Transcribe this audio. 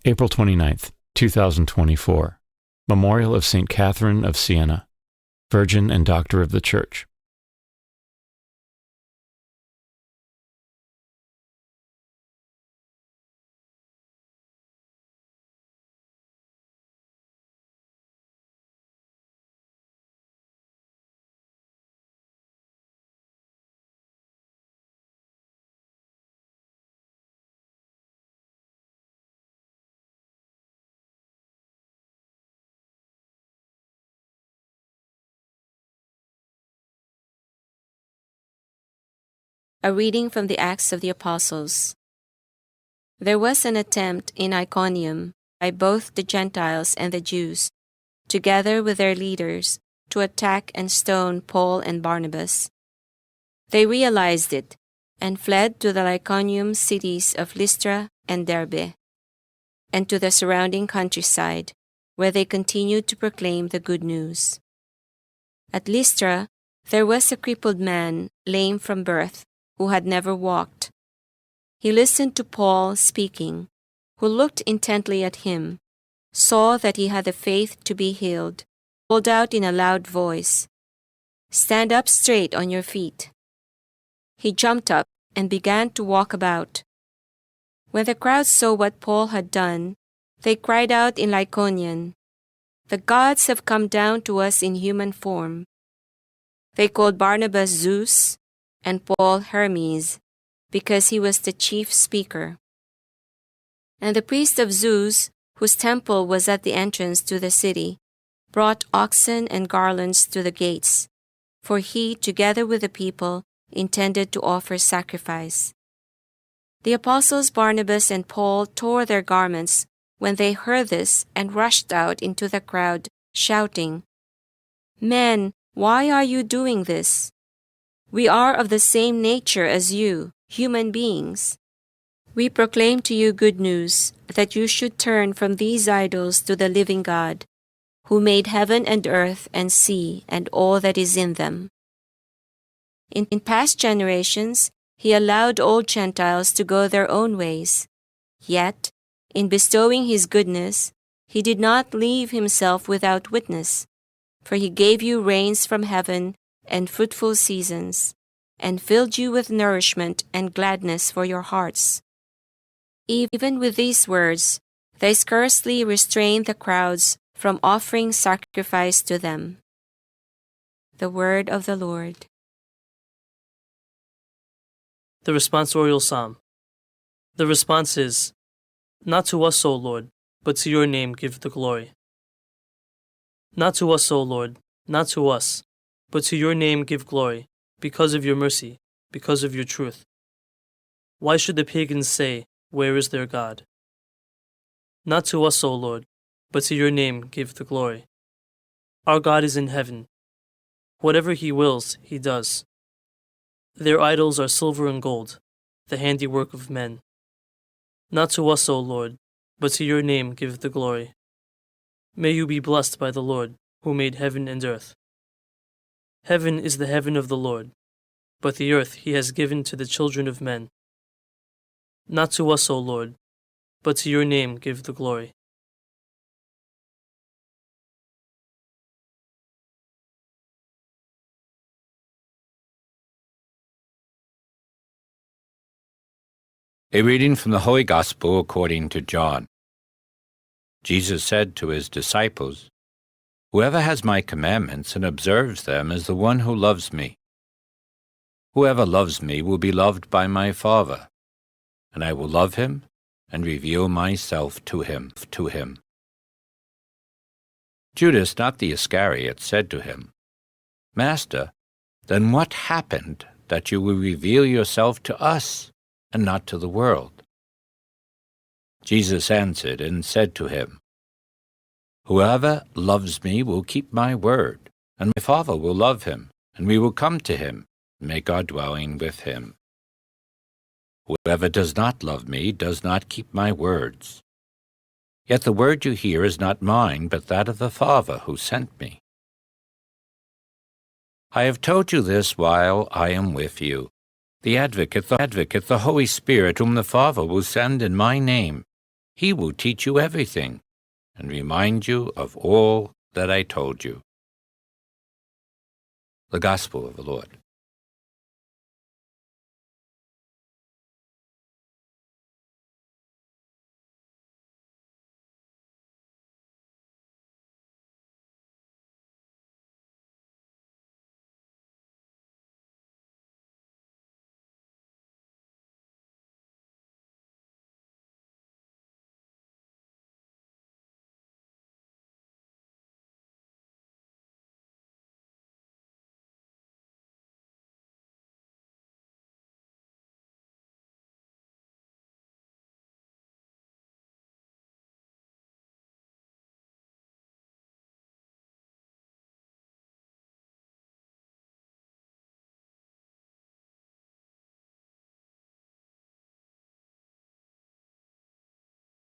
April 29th, 2024. Memorial of St. Catherine of Siena, Virgin and Doctor of the Church. A reading from the Acts of the Apostles. There was an attempt in Iconium by both the Gentiles and the Jews, together with their leaders, to attack and stone Paul and Barnabas. They realized it and fled to the Iconium cities of Lystra and Derbe, and to the surrounding countryside, where they continued to proclaim the good news. At Lystra, there was a crippled man, lame from birth, who had never walked. He listened to Paul speaking, who looked intently at him, saw that he had the faith to be healed, called out in a loud voice, "Stand up straight on your feet." He jumped up and began to walk about. When the crowd saw what Paul had done, they cried out in Lycaonian, "The gods have come down to us in human form." They called Barnabas Zeus and Paul Hermes, because he was the chief speaker. And the priest of Zeus, whose temple was at the entrance to the city, brought oxen and garlands to the gates, for he, together with the people, intended to offer sacrifice. The apostles Barnabas and Paul tore their garments when they heard this and rushed out into the crowd, shouting, "Men, why are you doing this? We are of the same nature as you, human beings. We proclaim to you good news, that you should turn from these idols to the living God, who made heaven and earth and sea and all that is in them. In past generations, he allowed all Gentiles to go their own ways. Yet, in bestowing his goodness, he did not leave himself without witness, for he gave you rains from heaven and fruitful seasons, and filled you with nourishment and gladness for your hearts." Even with these words, they scarcely restrained the crowds from offering sacrifice to them. The word of the Lord. The responsorial psalm. The response is, "Not to us, O Lord, but to your name give the glory." Not to us, O Lord, not to us, but to your name give glory, because of your mercy, because of your truth. Why should the pagans say, "Where is their God?" Not to us, O Lord, but to your name give the glory. Our God is in heaven. Whatever he wills, he does. Their idols are silver and gold, the handiwork of men. Not to us, O Lord, but to your name give the glory. May you be blessed by the Lord, who made heaven and earth. Heaven is the heaven of the Lord, but the earth he has given to the children of men. Not to us, O Lord, but to your name give the glory. A reading from the Holy Gospel according to John. Jesus said to his disciples, "Whoever has my commandments and observes them is the one who loves me. Whoever loves me will be loved by my Father, and I will love him and reveal myself to him. Judas, not the Iscariot, said to him, "Master, then what happened that you will reveal yourself to us and not to the world?" Jesus answered and said to him, "Whoever loves me will keep my word, and my Father will love him, and we will come to him and make our dwelling with him. Whoever does not love me does not keep my words. Yet the word you hear is not mine, but that of the Father who sent me. I have told you this while I am with you. The Advocate, the Holy Spirit, whom the Father will send in my name, He will teach you everything and remind you of all that I told you. The Gospel of the Lord.